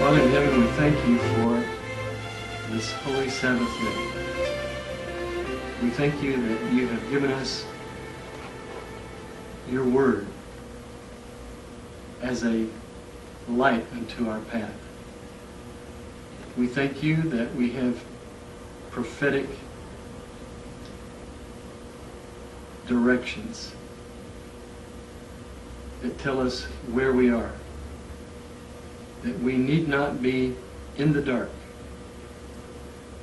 Father in heaven, we thank you for this holy Sabbath day. We thank you that you have given us your word as a light unto our path. We thank you that we have prophetic directions that tell us where we are, that we need not be in the dark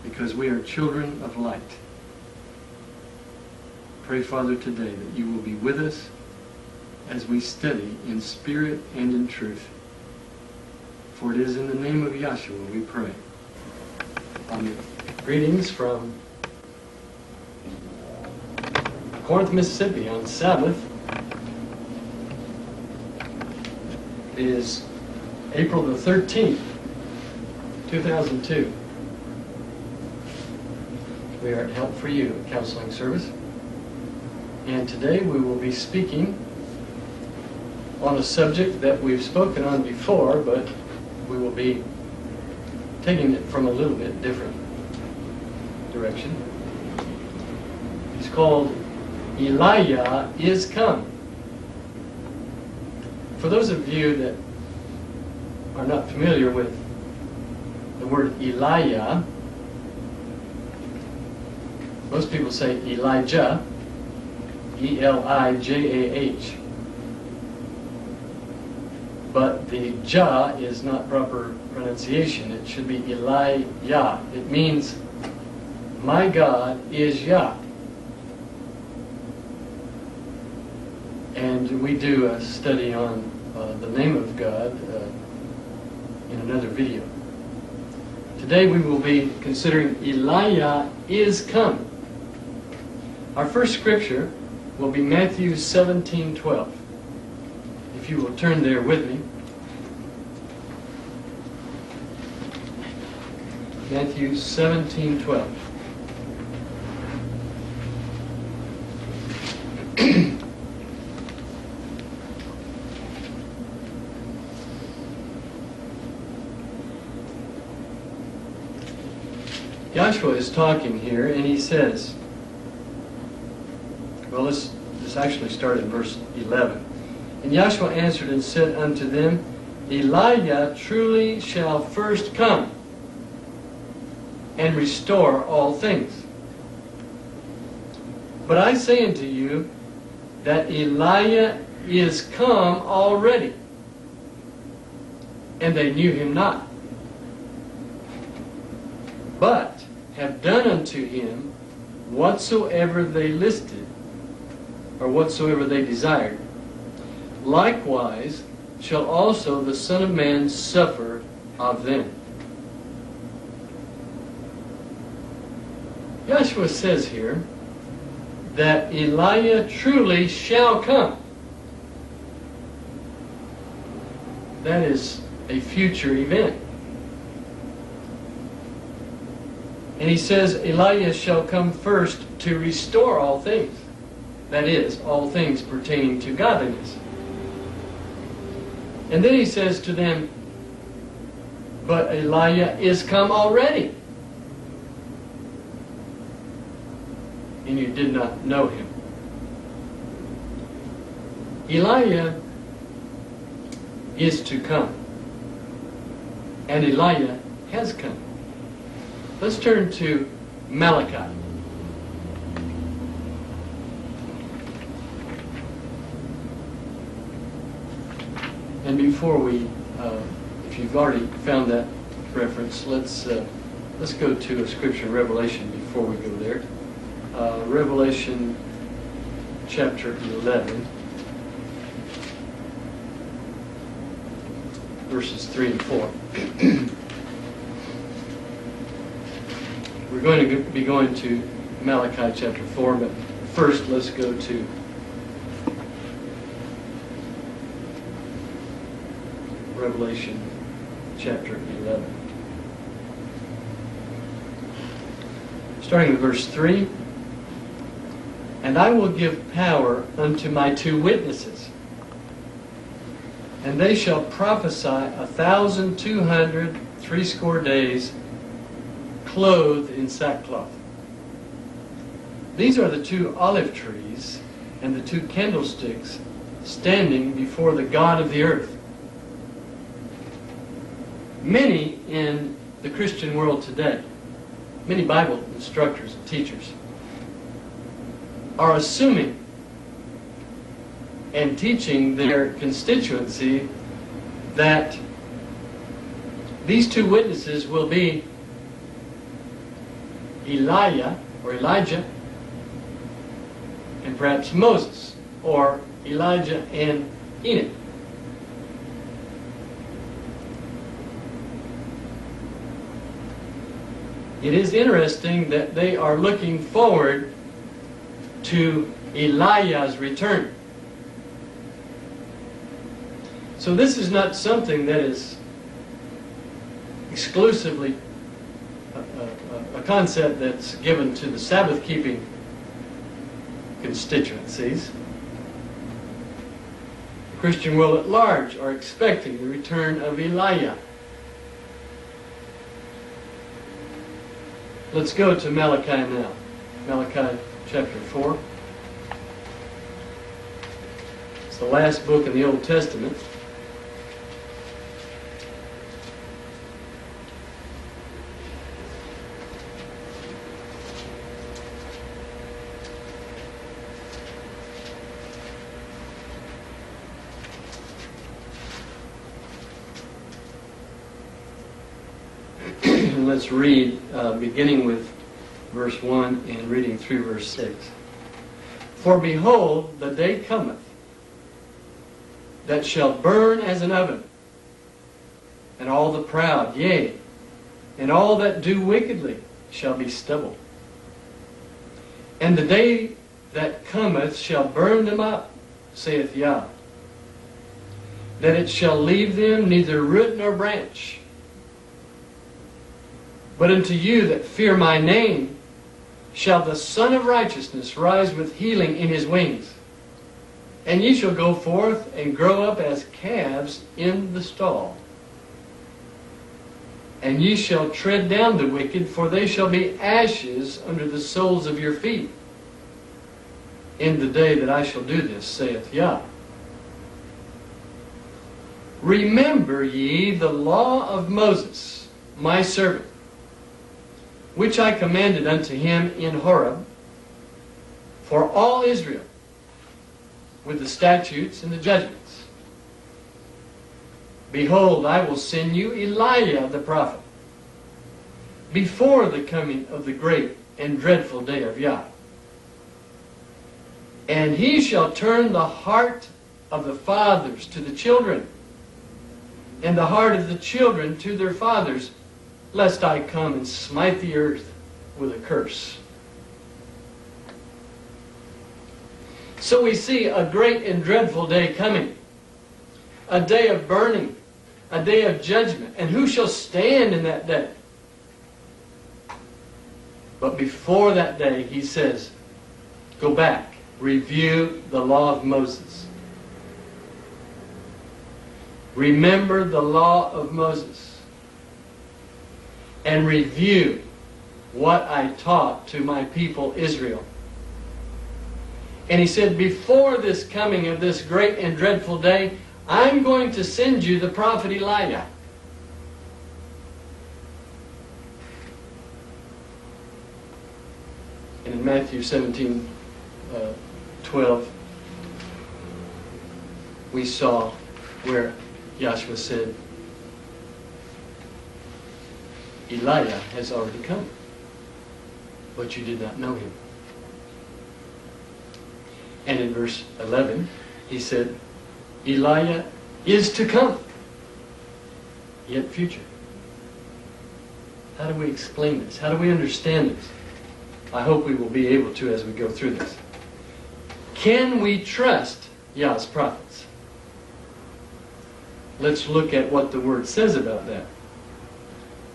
because we are children of light. Pray, Father, today that you will be with us as we study in spirit and in truth. For it is in the name of Yahshua we pray. Amen. Greetings from Corinth, Mississippi on Sabbath. It is April the 13th, 2002. We are at Help for You, a counseling service. And today we will be speaking on a subject that we've spoken on before, but we will be taking it from a little bit different direction. It's called Eli-Yah is come. For those of you that are not familiar with the word Eli-Yah, most people say Elijah, E-L-I-J-A-H. But the Jah is not proper pronunciation. It should be Eli-Yah. It means, my God is Yah. And we do a study on the name of God in another video. Today we will be considering Eli-Yah is come. Our first scripture will be Matthew 17:12. If you will turn there with me. Matthew 17:12. Joshua is talking here, and he says, well, let's actually start in verse 11. And Joshua answered and said unto them, Eli-Yah truly shall first come and restore all things. But I say unto you that Eli-Yah is come already, and they knew him not, but have done unto him whatsoever they listed, or whatsoever they desired. Likewise shall also the Son of Man suffer of them. Joshua says here that Eli-Yah truly shall come. That is a future event. And he says Eli-Yah shall come first to restore all things. That is, all things pertaining to godliness. And then he says to them, but Eli-Yah is come already, and you did not know him. Eli-Yah is to come, and Eli-Yah has come. Let's turn to Malachi. And before we, if you've already found that reference, let's go to a scripture in Revelation before we go there. Revelation chapter 11, verses 3 and 4. We're going to be going to Malachi chapter 4, but first let's go to Revelation chapter 11. Starting with verse 3. And I will give power unto my two witnesses, and they shall prophesy 1,260 days, clothed in sackcloth. These are the 2 olive trees and the 2 candlesticks standing before the God of the earth. Many in the Christian world today, many Bible instructors and teachers, are assuming and teaching their constituency that these 2 witnesses will be Eli-Yah or Elijah and perhaps Moses, or Elijah and Enoch. It is interesting that they are looking forward to Eli-Yah's return. So this is not something that is exclusively a concept that's given to the Sabbath-keeping constituencies. The Christian world at large are expecting the return of Eli-Yah. Let's go to Malachi now. Malachi chapter 4. It's the last book in the Old Testament. Let's read beginning with verse 1 and reading through verse 6. For behold, the day cometh that shall burn as an oven, and all the proud, yea, and all that do wickedly shall be stubble. And the day that cometh shall burn them up, saith Yah, that it shall leave them neither root nor branch. But unto you that fear my name shall the Son of Righteousness rise with healing in his wings. And ye shall go forth and grow up as calves in the stall. And ye shall tread down the wicked, for they shall be ashes under the soles of your feet. In the day that I shall do this, saith Yah. Remember ye the law of Moses, my servant, which I commanded unto him in Horeb, for all Israel, with the statutes and the judgments. Behold, I will send you Eli-Yah the prophet, before the coming of the great and dreadful day of Yah. And he shall turn the heart of the fathers to the children, and the heart of the children to their fathers, lest I come and smite the earth with a curse. So we see a great and dreadful day coming. A day of burning. A day of judgment. And who shall stand in that day? But before that day, he says, go back, review the law of Moses. Remember the law of Moses. And review what I taught to my people Israel. And he said, before this coming of this great and dreadful day, I'm going to send you the prophet Eli-Yah. And in Matthew 17:12, we saw where Yahshua said, Eli-Yah has already come, but you did not know him. And in verse 11, he said, Eli-Yah is to come, yet future. How do we explain this? How do we understand this? I hope we will be able to as we go through this. Can we trust Yah's prophets? Let's look at what the Word says about that.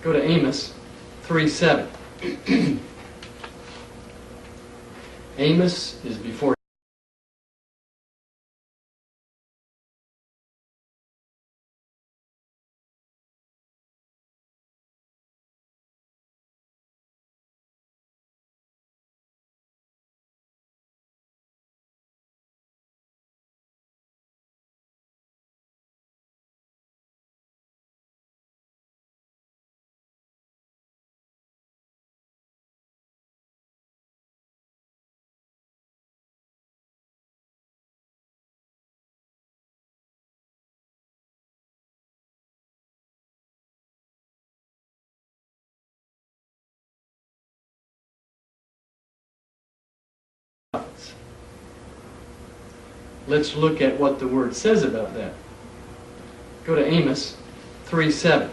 Go to Amos 3:7. Amos is before let's look at what the Word says about that. Go to Amos 3:7.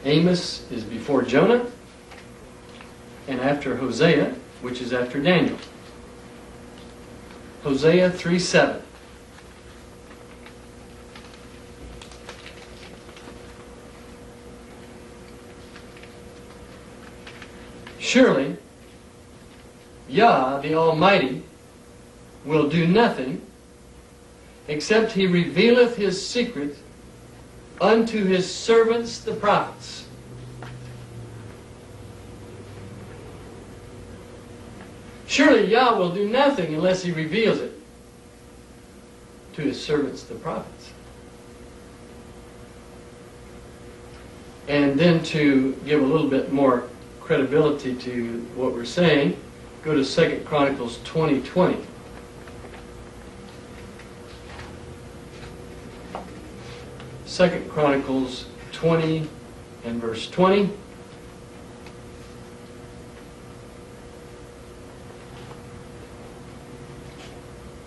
Amos is before Jonah and after Hosea, which is after Daniel. Hosea 3:7. Surely, Yah, the Almighty, will do nothing except He revealeth His secret unto His servants the prophets. Surely Yah will do nothing unless He reveals it to His servants the prophets. And then to give a little bit more credibility to what we're saying, go to 2 Chronicles 20:20. Second Chronicles 20 and verse 20.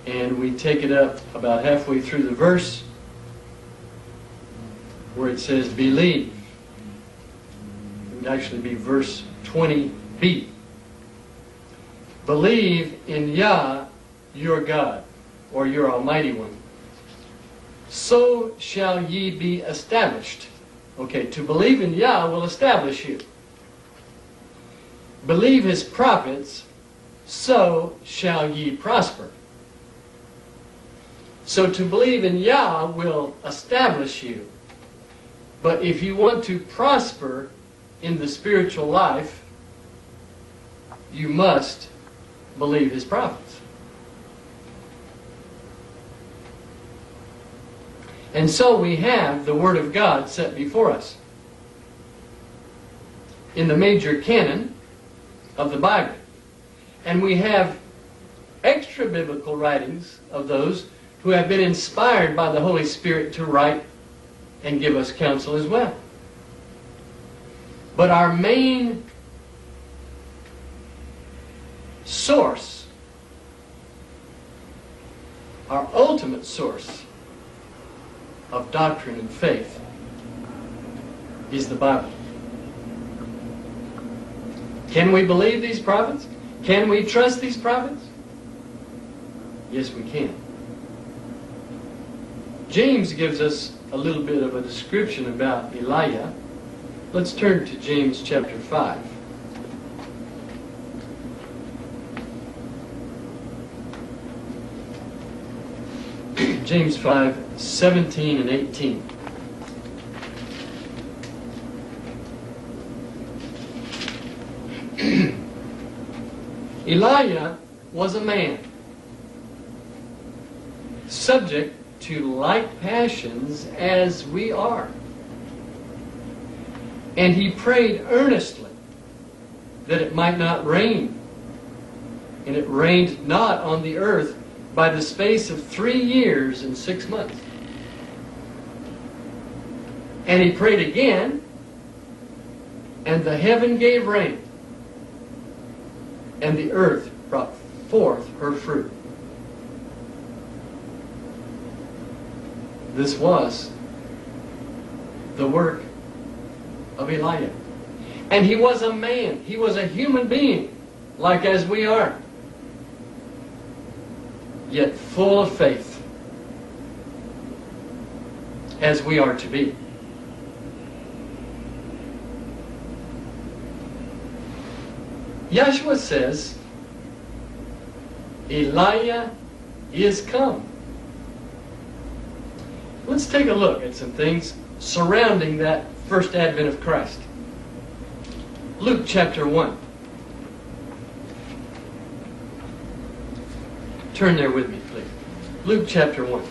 And we take it up about halfway through the verse where it says, believe. It would actually be verse 20b. Believe in Yah, your God, or your Almighty One. So shall ye be established. Okay, to believe in Yah will establish you. Believe His prophets, so shall ye prosper. So to believe in Yah will establish you. But if you want to prosper in the spiritual life, you must believe His prophets. And so we have the Word of God set before us. In the major canon of the Bible. And we have extra biblical writings of those who have been inspired by the Holy Spirit to write and give us counsel as well. But our main source, our ultimate source of doctrine and faith is the Bible. Can we believe these prophets? Can we trust these prophets? Yes, we can. James gives us a little bit of a description about Eli-Yah. Let's turn to James chapter 5. James 5:17 and 18. Eli-Yah was a man, subject to like passions as we are. And he prayed earnestly that it might not rain. And it rained not on the earth by the space of 3 years and 6 months. And he prayed again, and the heaven gave rain, and the earth brought forth her fruit. This was the work of Eli-Yah. And he was a man. He was a human being, like as we are, yet full of faith, as we are to be. Yeshua says, Eli-Yah is come. Let's take a look at some things surrounding that first advent of Christ. Luke chapter 1. Turn there with me, please. Luke chapter 1.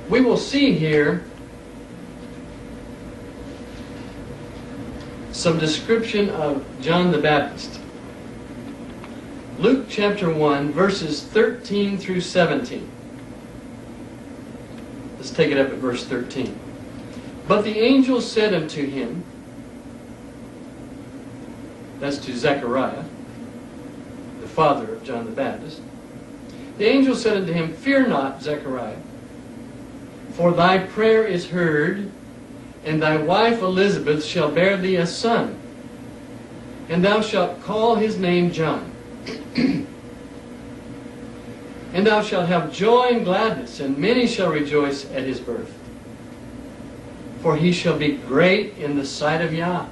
We will see here some description of John the Baptist. Luke chapter 1, verses 13 through 17. Let's take it up at verse 13. But the angel said unto him, that's to Zechariah, the father of John the Baptist, the angel said unto him, Fear not, Zechariah, for thy prayer is heard, and thy wife Elizabeth shall bear thee a son, and thou shalt call his name John. And thou shalt have joy and gladness, and many shall rejoice at his birth. For he shall be great in the sight of Yah,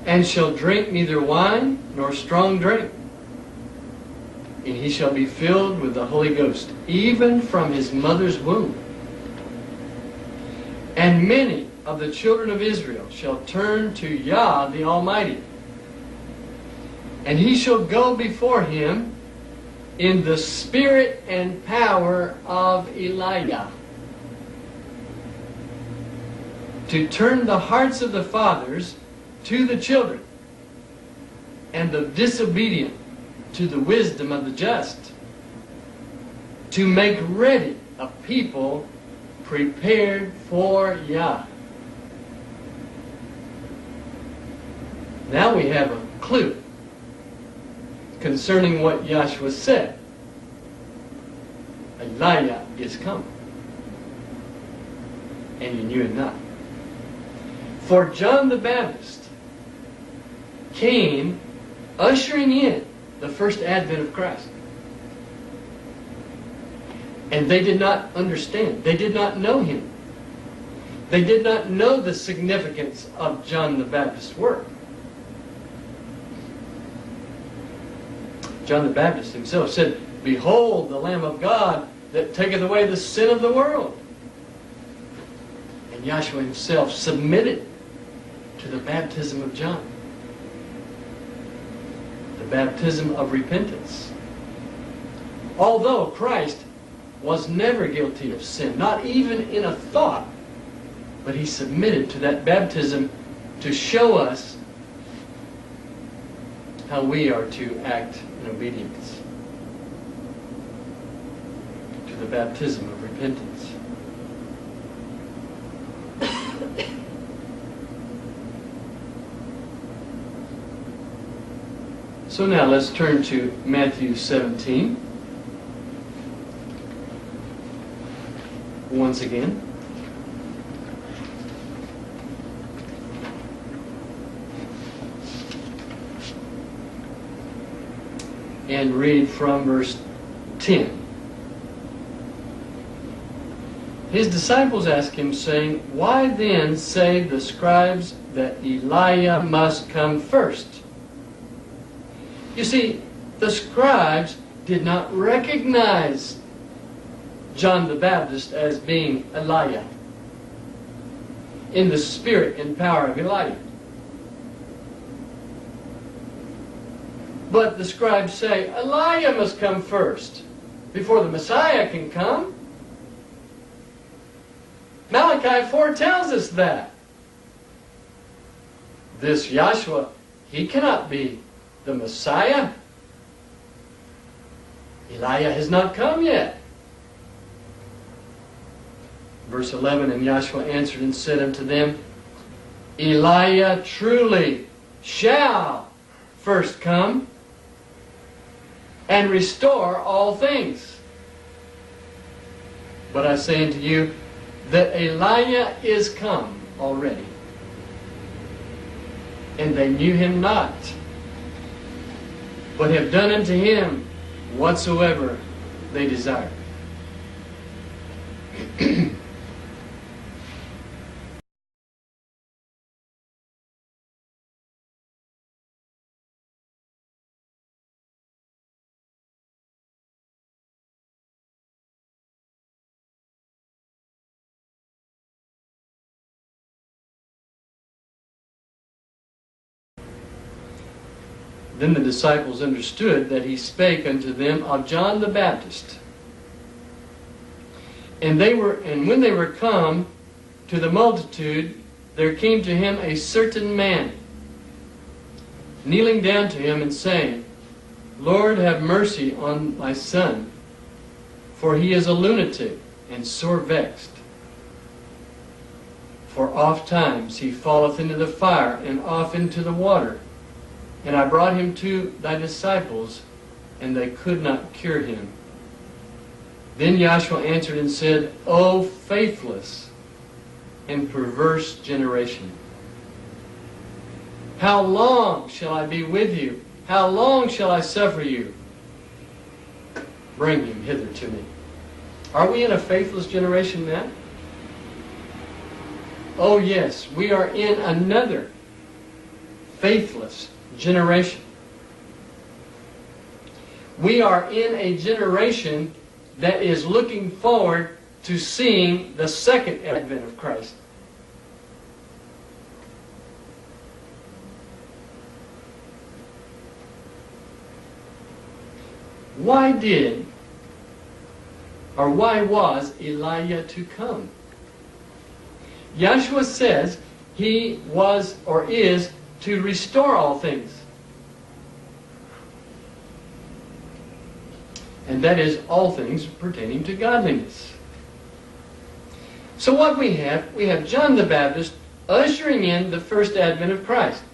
and shall drink neither wine nor strong drink. And he shall be filled with the Holy Ghost, even from his mother's womb. And many of the children of Israel shall turn to Yah the Almighty. And he shall go before him in the spirit and power of Eli-Yah, to turn the hearts of the fathers to the children, and the disobedient to the wisdom of the just, to make ready a people prepared for Yah. Now we have a clue concerning what Yahshua said. Eli-Yah is coming, and you knew it not. For John the Baptist came ushering in the first advent of Christ. And they did not understand. They did not know him. They did not know the significance of John the Baptist's work. John the Baptist himself said, Behold the Lamb of God that taketh away the sin of the world. And Yahshua himself submitted to the baptism of John. The baptism of repentance. Although Christ was never guilty of sin, not even in a thought, but he submitted to that baptism to show us how we are to act in obedience to the baptism of repentance. So now let's turn to Matthew 17 once again. And read from verse 10. His disciples asked him, saying, Why then say the scribes that Eli-Yah must come first? You see, the scribes did not recognize John the Baptist as being Eli-Yah in the spirit and power of Eli-Yah. But the scribes say, Eli-Yah must come first before the Messiah can come. Malachi foretells us that. This Yahshua, he cannot be the Messiah. Eli-Yah has not come yet. Verse 11, And Yahshua answered and said unto them, Eli-Yah truly shall first come and restore all things. But I say unto you that Eli-Yah is come already, and they knew him not, but have done unto him whatsoever they desired. Then the disciples understood that he spake unto them of John the Baptist. And when they were come to the multitude, there came to him a certain man, kneeling down to him and saying, Lord, have mercy on my son, for he is a lunatic and sore vexed. For oft times he falleth into the fire and oft into the water. And I brought him to thy disciples, and they could not cure him. Then Yahshua answered and said, O faithless and perverse generation, how long shall I be with you? How long shall I suffer you? Bring him hither to me. Are we in a faithless generation now? Oh yes, we are in another faithless generation. We are in a generation that is looking forward to seeing the second advent of Christ. Why was Eli-Yah to come? Yahshua says he was or is to restore all things. And that is all things pertaining to godliness. So what we have John the Baptist ushering in the first advent of Christ.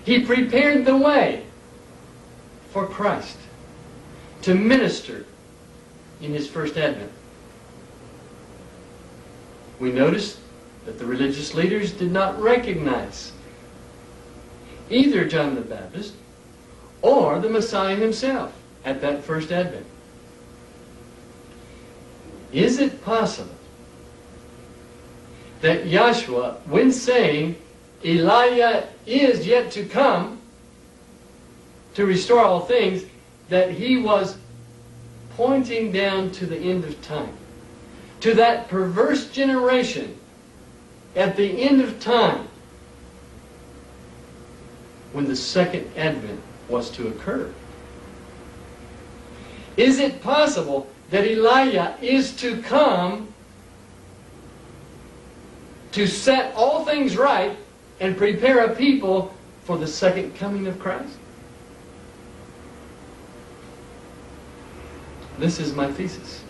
He prepared the way for Christ to minister in his first advent. We notice that the religious leaders did not recognize either John the Baptist or the Messiah himself at that first advent. Is it possible that Yahshua, when saying Eli-Yah is yet to come to restore all things, that he was pointing down to the end of time, to that perverse generation at the end of time when the second advent was to occur? Is it possible that Eli-Yah is to come to set all things right and prepare a people for the second coming of Christ? This is my thesis.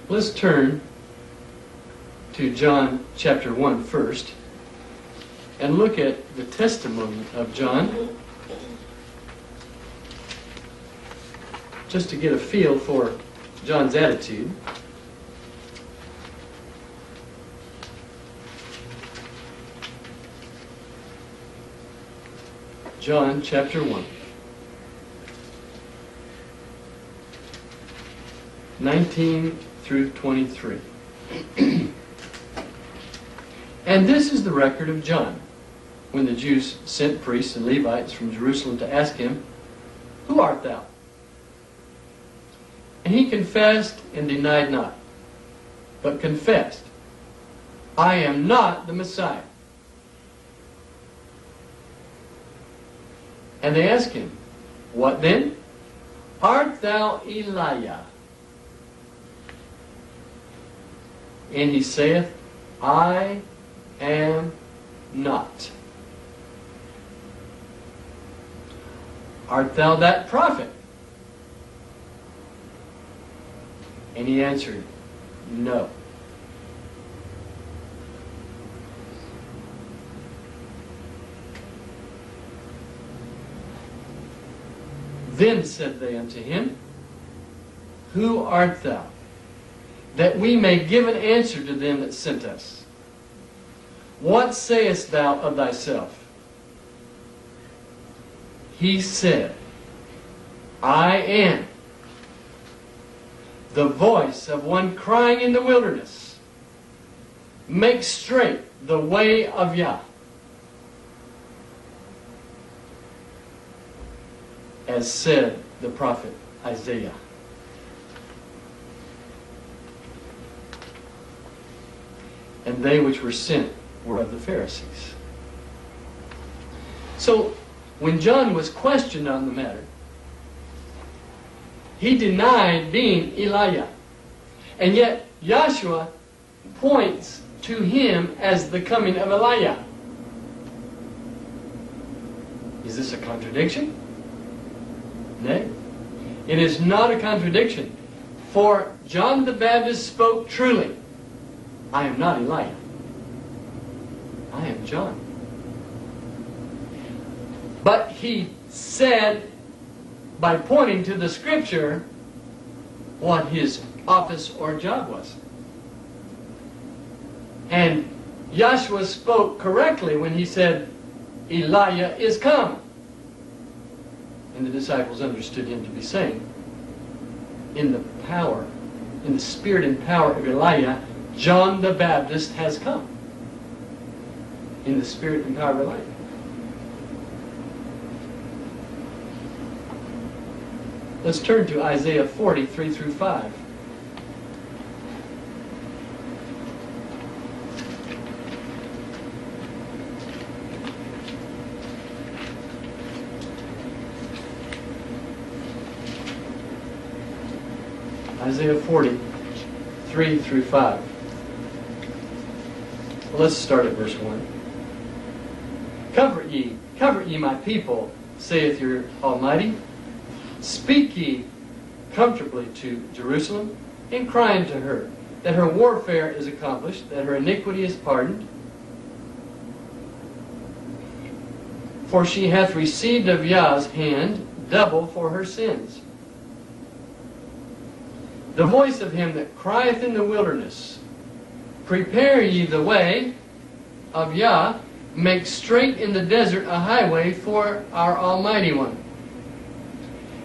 Let's turn to John chapter 1 first and look at the testimony of John, just to get a feel for John's attitude. John chapter 1. 19 through 23. And this is the record of John, when the Jews sent priests and Levites from Jerusalem to ask him, Who art thou? And he confessed and denied not, but confessed, I am not the Messiah. And they asked him, What then? Art thou Eli-Yah? And he saith, I am not. Art thou that prophet? And he answered, No. Then said they unto him, Who art thou? That we may give an answer to them that sent us. What sayest thou of thyself? He said, I am the voice of one crying in the wilderness, Make straight the way of Yah. As said the prophet Isaiah. And they which were sent were of the Pharisees. So, when John was questioned on the matter, he denied being Eli-Yah. And yet, Yahshua points to him as the coming of Eli-Yah. Is this a contradiction? Nay. It is not a contradiction. For John the Baptist spoke truly. I am not Eli-Yah. I am John. he said, by pointing to the Scripture, what his office or job was. And Joshua spoke correctly when he said, Eli-Yah is come. And the disciples understood him to be saying, in the power, in the spirit and power of Eli-Yah, John the Baptist has come. In the spirit and power of Eli-Yah. Let's turn to Isaiah 40, 3 through 5. Isaiah 40, 3 through 5. Well, let's start at verse 1. Comfort ye my people, saith your Almighty. Speak ye comfortably to Jerusalem, and cry unto her, that her warfare is accomplished, that her iniquity is pardoned. For she hath received of Yah's hand double for her sins. The voice of him that crieth in the wilderness, prepare ye the way of Yah, make straight in the desert a highway for our Almighty One.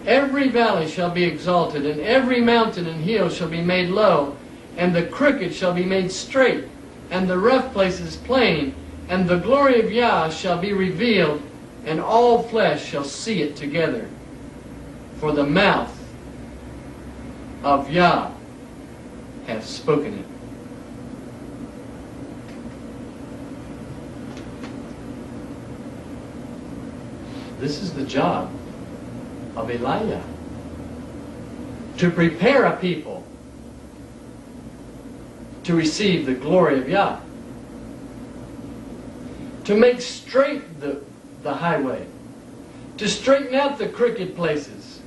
Every valley shall be exalted, and every mountain and hill shall be made low, and the crooked shall be made straight, and the rough places plain, and the glory of Yah shall be revealed, and all flesh shall see it together. For the mouth of Yah hath spoken it. This is the job of Eli-Yah, to prepare a people to receive the glory of Yah, to make straight the highway, to straighten out the crooked places,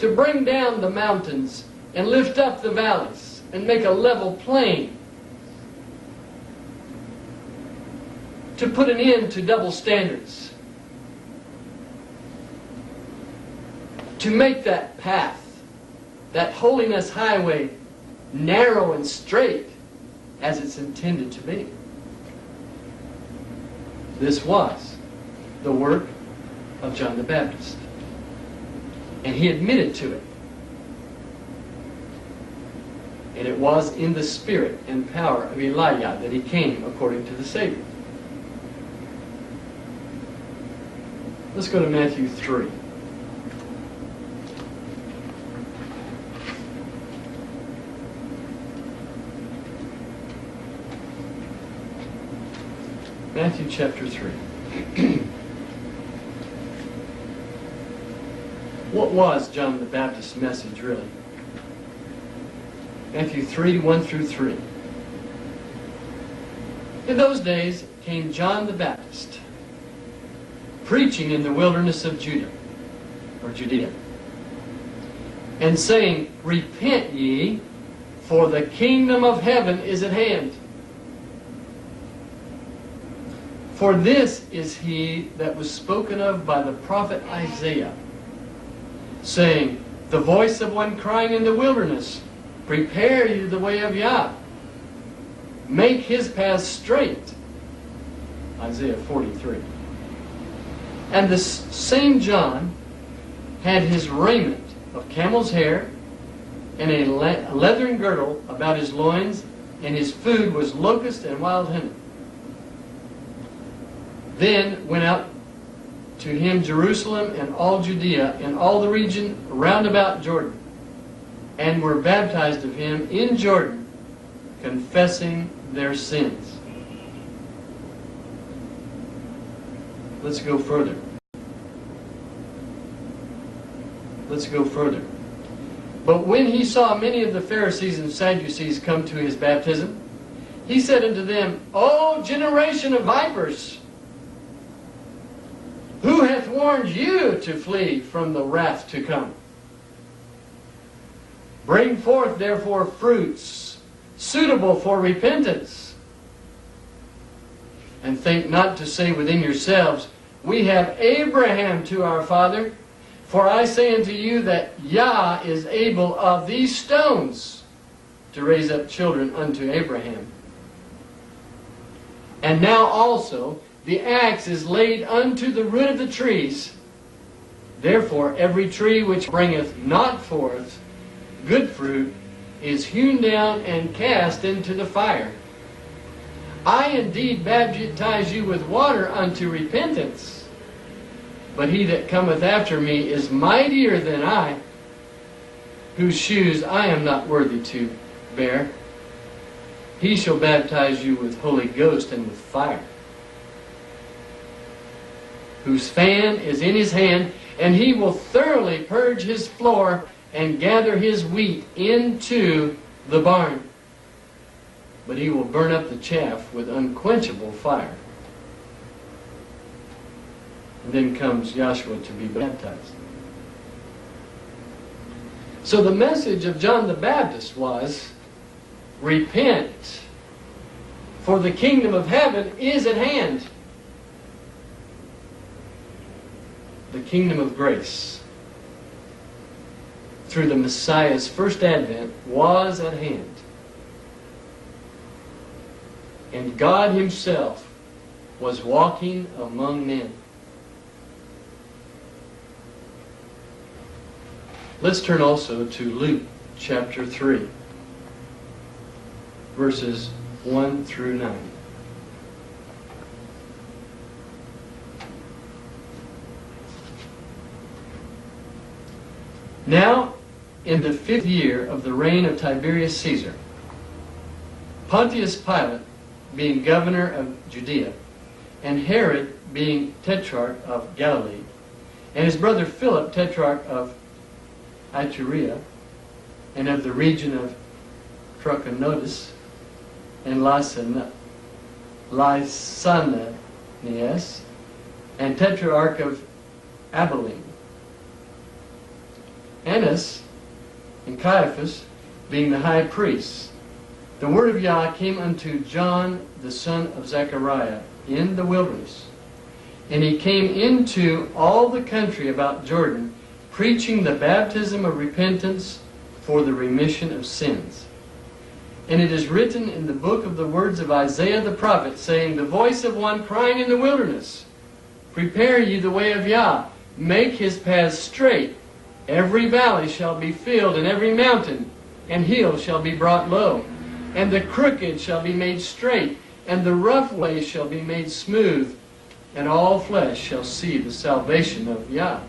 to bring down the mountains and lift up the valleys and make a level plain, to put an end to double standards, to make that path, that holiness highway, narrow and straight as it's intended to be. This was the work of John the Baptist. And he admitted to it. And it was in the spirit and power of Eli-Yah that he came according to the Savior. Let's go to Matthew 3. Matthew chapter 3. What was John the Baptist's message, really? Matthew 3, 1 through 3. In those days came John the Baptist, preaching in the wilderness of Judea, and saying, Repent ye, for the kingdom of heaven is at hand. For this is he that was spoken of by the prophet Isaiah, saying, The voice of one crying in the wilderness, Prepare ye the way of Yah, make his path straight. Isaiah 43. And this same John had his raiment of camel's hair, and a leathern girdle about his loins, and his food was locust and wild honey. Then went out to him Jerusalem and all Judea and all the region round about Jordan, and were baptized of him in Jordan, confessing their sins. Let's go further. Let's go further. But when he saw many of the Pharisees and Sadducees come to his baptism, he said unto them, O generation of vipers, who hath warned you to flee from the wrath to come? Bring forth therefore fruits suitable for repentance. And think not to say within yourselves, we have Abraham to our father. For I say unto you that Yah is able of these stones to raise up children unto Abraham. And now also the axe is laid unto the root of the trees. Therefore every tree which bringeth not forth good fruit is hewn down and cast into the fire. I indeed baptize you with water unto repentance. But he that cometh after me is mightier than I, whose shoes I am not worthy to bear. He shall baptize you with Holy Ghost and with fire, whose fan is in his hand, and he will thoroughly purge his floor and gather his wheat into the barn. But he will burn up the chaff with unquenchable fire. And then comes Joshua to be baptized. So the message of John the Baptist was, repent, for the kingdom of heaven is at hand. The kingdom of grace, through the Messiah's first advent, was at hand. And God Himself was walking among men. Let's turn also to Luke chapter 3, verses 1 through 9. Now, in the 5th year of the reign of Tiberius Caesar, Pontius Pilate being governor of Judea, and Herod being tetrarch of Galilee, and his brother Philip tetrarch of Iturea, and of the region of Trachonitis, and Lysanias, and tetrarch of Abilene. Annas and Caiaphas being the high priests. The word of Yah came unto John the son of Zechariah in the wilderness. And he came into all the country about Jordan, preaching the baptism of repentance for the remission of sins. And it is written in the book of the words of Isaiah the prophet, saying, the voice of one crying in the wilderness, prepare ye the way of Yah, make his paths straight. Every valley shall be filled, and every mountain and hill shall be brought low. And the crooked shall be made straight, and the rough way shall be made smooth, and all flesh shall see the salvation of Yah.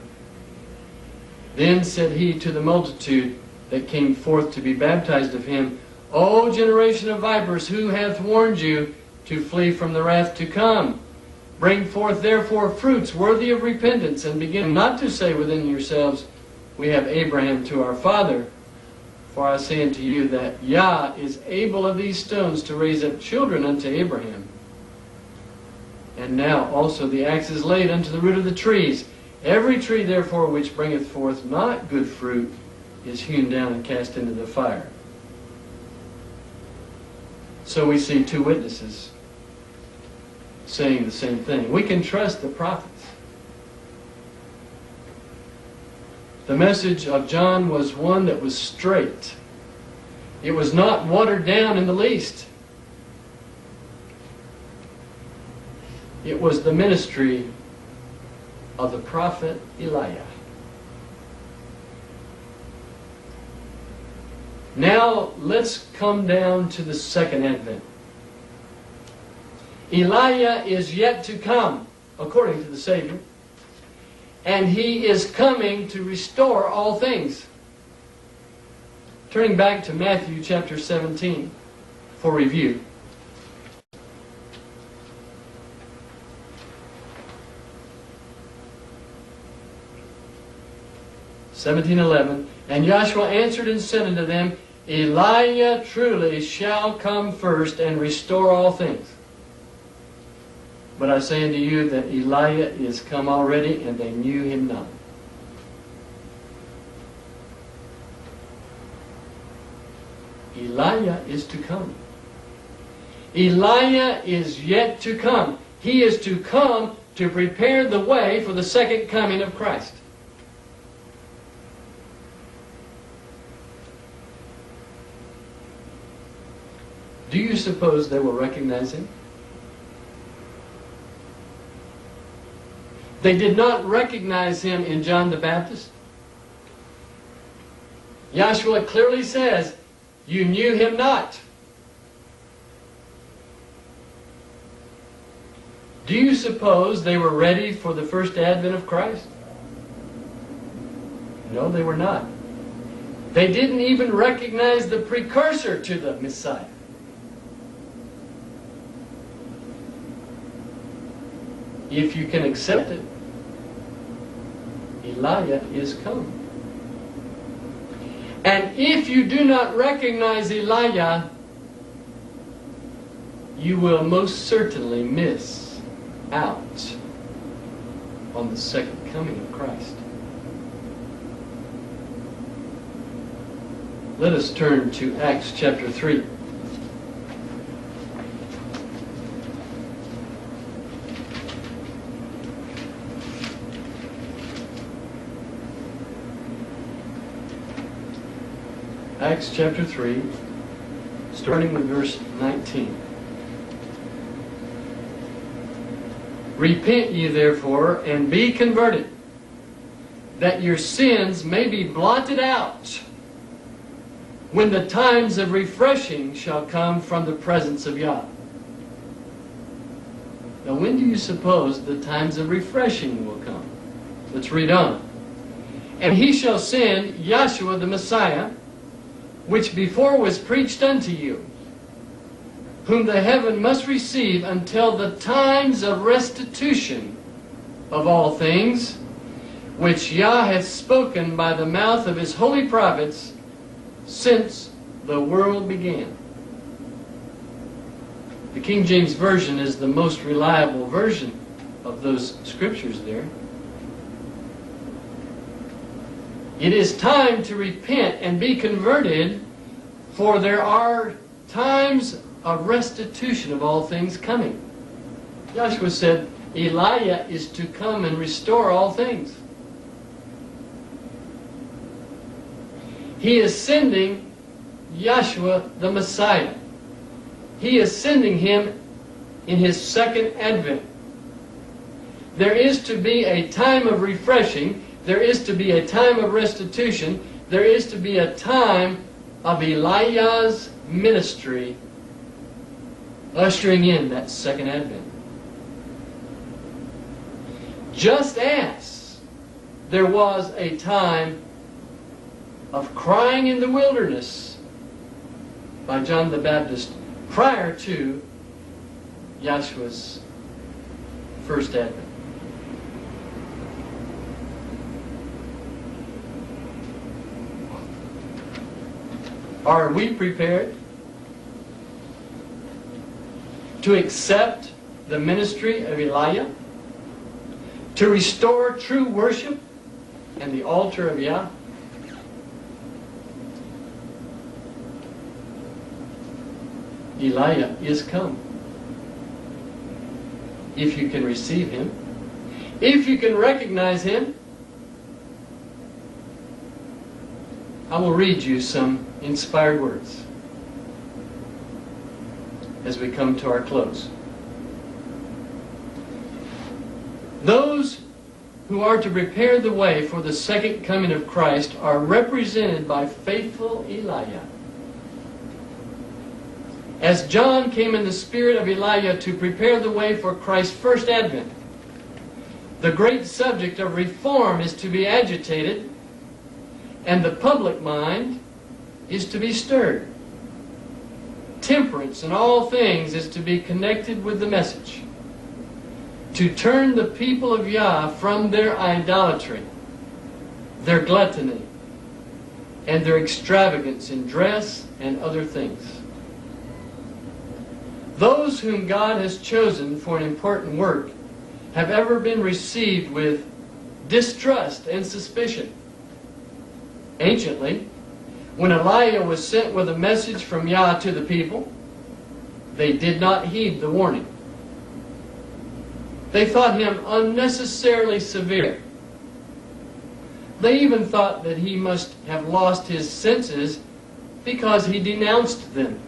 Then said he to the multitude that came forth to be baptized of him, O generation of vipers, who hath warned you to flee from the wrath to come? Bring forth therefore fruits worthy of repentance, and begin not to say within yourselves, we have Abraham to our father. For I say unto you that Yah is able of these stones to raise up children unto Abraham. And now also the axe is laid unto the root of the trees. Every tree therefore which bringeth forth not good fruit is hewn down and cast into the fire. So we see two witnesses saying the same thing. We can trust the prophets. The message of John was one that was straight. It was not watered down in the least. It was the ministry of the prophet Eli-Yah. Now let's come down to the second advent. Eli-Yah is yet to come, according to the Savior. And he is coming to restore all things. Turning back to Matthew chapter 17 for review. (17:11) And Joshua answered and said unto them, Eli-Yah truly shall come first and restore all things. But I say unto you that Eli-Yah is come already, and they knew him not. Eli-Yah is to come. Eli-Yah is yet to come. He is to come to prepare the way for the second coming of Christ. Do you suppose they will recognize him? They did not recognize him in John the Baptist. Joshua clearly says, "You knew him not." Do you suppose they were ready for the first advent of Christ? No, they were not. They didn't even recognize the precursor to the Messiah. If you can accept it, Eli-Yah is come. And if you do not recognize Eli-Yah, you will most certainly miss out on the second coming of Christ. Let us turn to Acts chapter 3. Acts chapter 3, starting with verse 19. Repent ye therefore, and be converted, that your sins may be blotted out, when the times of refreshing shall come from the presence of Yah. Now, when do you suppose the times of refreshing will come? Let's read on. And he shall send Yahshua the Messiah, which before was preached unto you, whom the heaven must receive until the times of restitution of all things, which Yah hath spoken by the mouth of his holy prophets since the world began. The King James Version is the most reliable version of those scriptures there. It is time to repent and be converted, for there are times of restitution of all things coming. Joshua said, Eli-Yah is to come and restore all things. He is sending Yahshua the Messiah. He is sending him in his second advent. There is to be a time of refreshing. There is to be a time of restitution. There is to be a time of Eli-Yah's ministry ushering in that second advent. Just as there was a time of crying in the wilderness by John the Baptist prior to Yahshua's first advent. Are we prepared to accept the ministry of Eli-Yah, to restore true worship and the altar of Yah? Eli-Yah is come. If you can receive him, if you can recognize him, I will read you some inspired words as we come to our close. Those who are to prepare the way for the second coming of Christ are represented by faithful Eli-Yah. As John came in the spirit of Eli-Yah to prepare the way for Christ's first advent, the great subject of reform is to be agitated, and the public mind is to be stirred. Temperance in all things is to be connected with the message, to turn the people of Yah from their idolatry, their gluttony, and their extravagance in dress and other things. Those whom God has chosen for an important work have ever been received with distrust and suspicion. Anciently, when Eli-Yah was sent with a message from Yah to the people, they did not heed the warning. They thought him unnecessarily severe. They even thought that he must have lost his senses because he denounced them.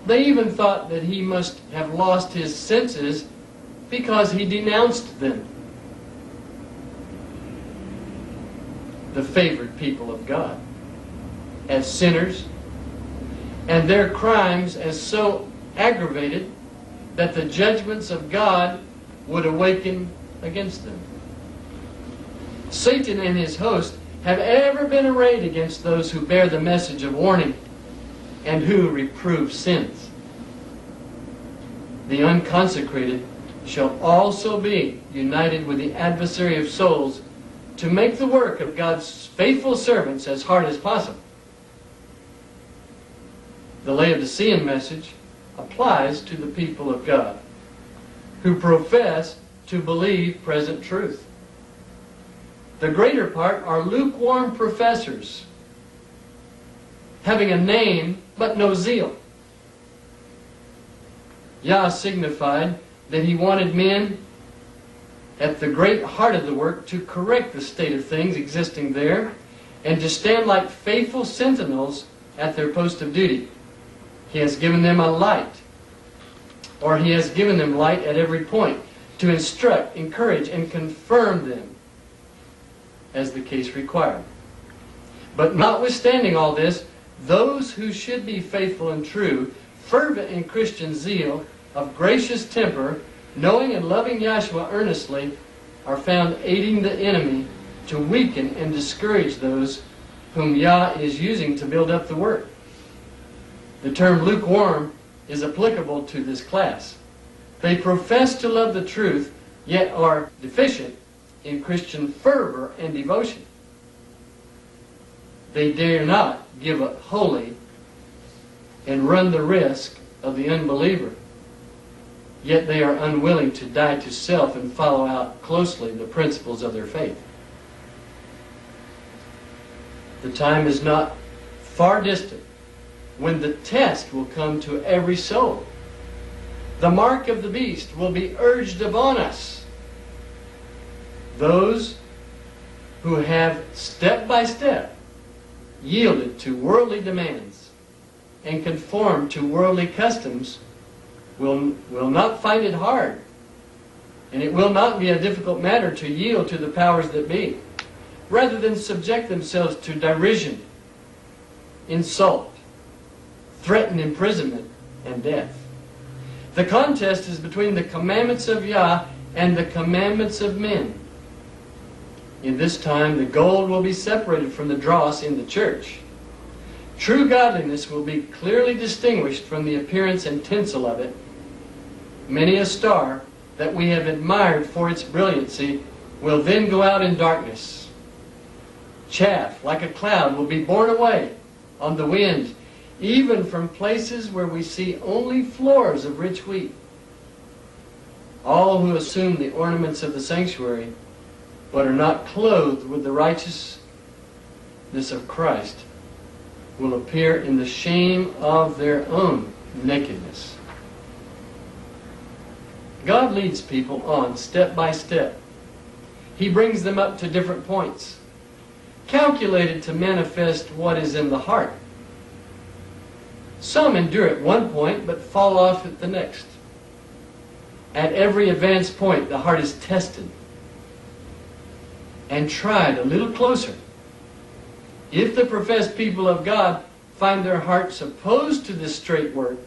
They even thought that he must have lost his senses because he denounced them. The favored people of God as sinners, and their crimes as so aggravated that the judgments of God would awaken against them. Satan and his host have ever been arrayed against those who bear the message of warning and who reprove sins. The unconsecrated shall also be united with the adversary of souls to make the work of God's faithful servants as hard as possible. The Laodicean message applies to the people of God who profess to believe present truth. The greater part are lukewarm professors, having a name but no zeal. Yah signified that he wanted men at the great heart of the work to correct the state of things existing there and to stand like faithful sentinels at their post of duty. He has given them a light, or he has given them light at every point to instruct, encourage, and confirm them as the case required. But notwithstanding all this, those who should be faithful and true, fervent in Christian zeal, of gracious temper, knowing and loving Yahshua earnestly, are found aiding the enemy to weaken and discourage those whom Yah is using to build up the work. The term lukewarm is applicable to this class. They profess to love the truth, yet are deficient in Christian fervor and devotion. They dare not give up wholly and run the risk of the unbeliever. Yet they are unwilling to die to self and follow out closely the principles of their faith. The time is not far distant when the test will come to every soul. The mark of the beast will be urged upon us. Those who have step by step yielded to worldly demands and conformed to worldly customs will not find it hard, and it will not be a difficult matter to yield to the powers that be, rather than subject themselves to derision, insult, threatened imprisonment, and death. The contest is between the commandments of Yah and the commandments of men. In this time, the gold will be separated from the dross in the church. True godliness will be clearly distinguished from the appearance and tinsel of it. Many a star that we have admired for its brilliancy will then go out in darkness. Chaff, like a cloud, will be borne away on the wind, even from places where we see only floors of rich wheat. All who assume the ornaments of the sanctuary, but are not clothed with the righteousness of Christ, will appear in the shame of their own nakedness. God leads people on step by step. He brings them up to different points, calculated to manifest what is in the heart. Some endure at one point, but fall off at the next. At every advanced point, the heart is tested and tried a little closer. If the professed people of God find their hearts opposed to this straight work,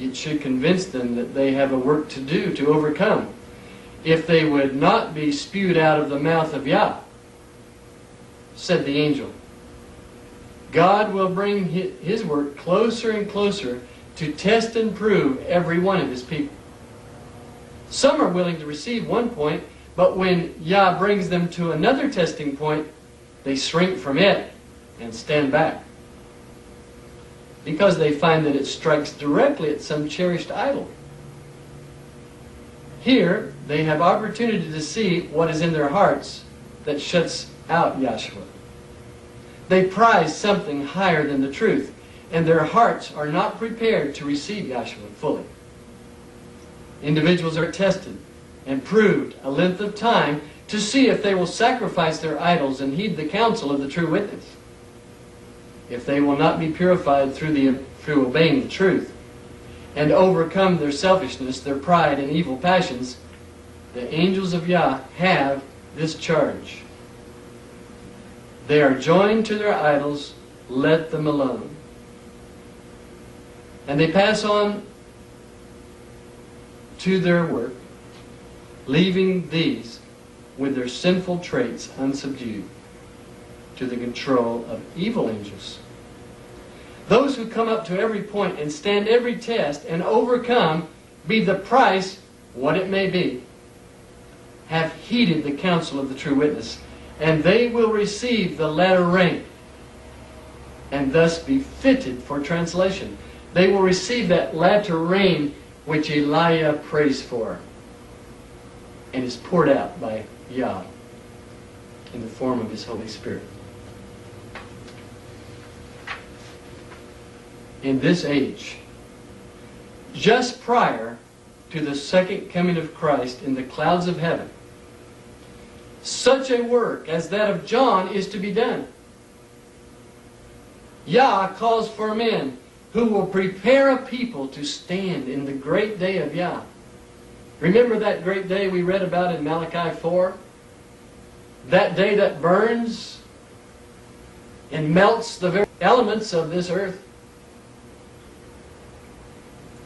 it should convince them that they have a work to do to overcome, if they would not be spewed out of the mouth of Yah. Said the angel, God will bring His work closer and closer to test and prove every one of His people. Some are willing to receive one point, but when Yah brings them to another testing point, they shrink from it and stand back, because they find that it strikes directly at some cherished idol. Here, they have opportunity to see what is in their hearts that shuts out Yahshua. They prize something higher than the truth, and their hearts are not prepared to receive Yahshua fully. Individuals are tested and proved a length of time to see if they will sacrifice their idols and heed the counsel of the true witness. If they will not be purified through obeying the truth and overcome their selfishness, their pride, and evil passions, the angels of Yah have this charge. They are joined to their idols, let them alone. And they pass on to their work, leaving these with their sinful traits unsubdued to the control of evil angels. Those who come up to every point and stand every test and overcome, be the price what it may be, have heeded the counsel of the true witness, and they will receive the latter rain and thus be fitted for translation. They will receive that latter rain which Eli-Yah prays for and is poured out by Yah in the form of His Holy Spirit. In this age, just prior to the second coming of Christ in the clouds of heaven, such a work as that of John is to be done. Yah calls for men who will prepare a people to stand in the great day of Yah. Remember that great day we read about in Malachi 4? That day that burns and melts the very elements of this earth.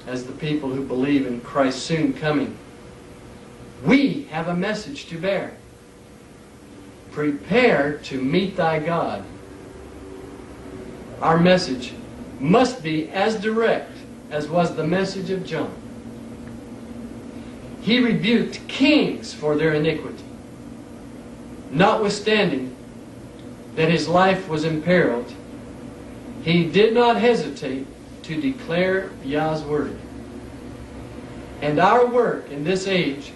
As the people who believe in Christ's soon coming, we have a message to bear. Prepare to meet thy God. Our message must be as direct as was the message of John. He rebuked kings for their iniquity, notwithstanding that his life was imperiled. He did not hesitate to declare Yah's word. And our work in this age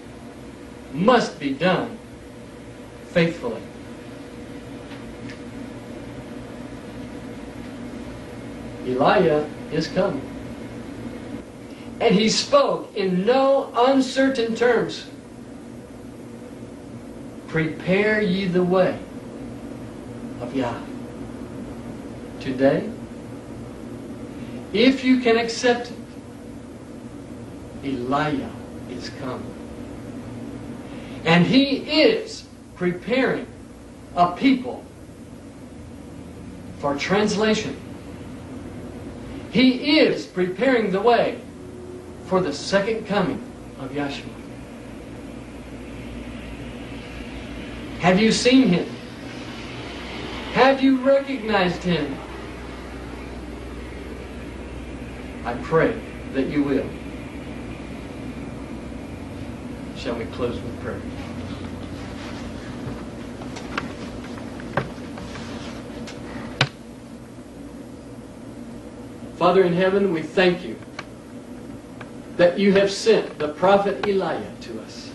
must be done faithfully. Eli-Yah is coming. And he spoke in no uncertain terms. Prepare ye the way of Yah. Today, if you can accept it, Eli-Yah is coming. And he is preparing a people for translation. He is preparing the way for the second coming of Yahshua. Have you seen him? Have you recognized him? I pray that you will. Shall we close with prayer? Father in heaven, we thank you that you have sent the prophet Eli-Yah to us.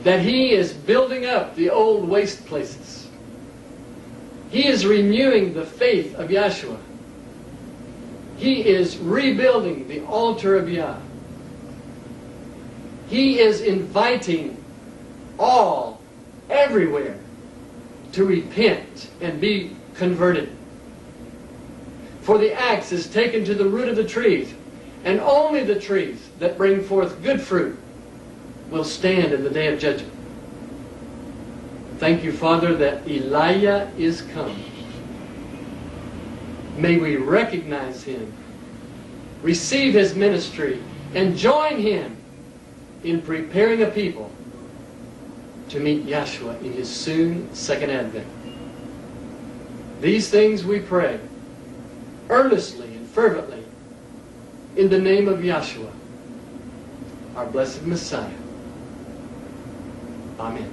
That he is building up the old waste places. He is renewing the faith of Yahshua. He is rebuilding the altar of Yah. He is inviting all, everywhere, to repent and be converted. For the axe is taken to the root of the trees, and only the trees that bring forth good fruit will stand in the day of judgment. Thank you, Father, that Eli-Yah is come. May we recognize him, receive his ministry, and join him in preparing a people to meet Yahshua in his soon second advent. These things we pray earnestly and fervently in the name of Yahshua, our blessed Messiah. Amen.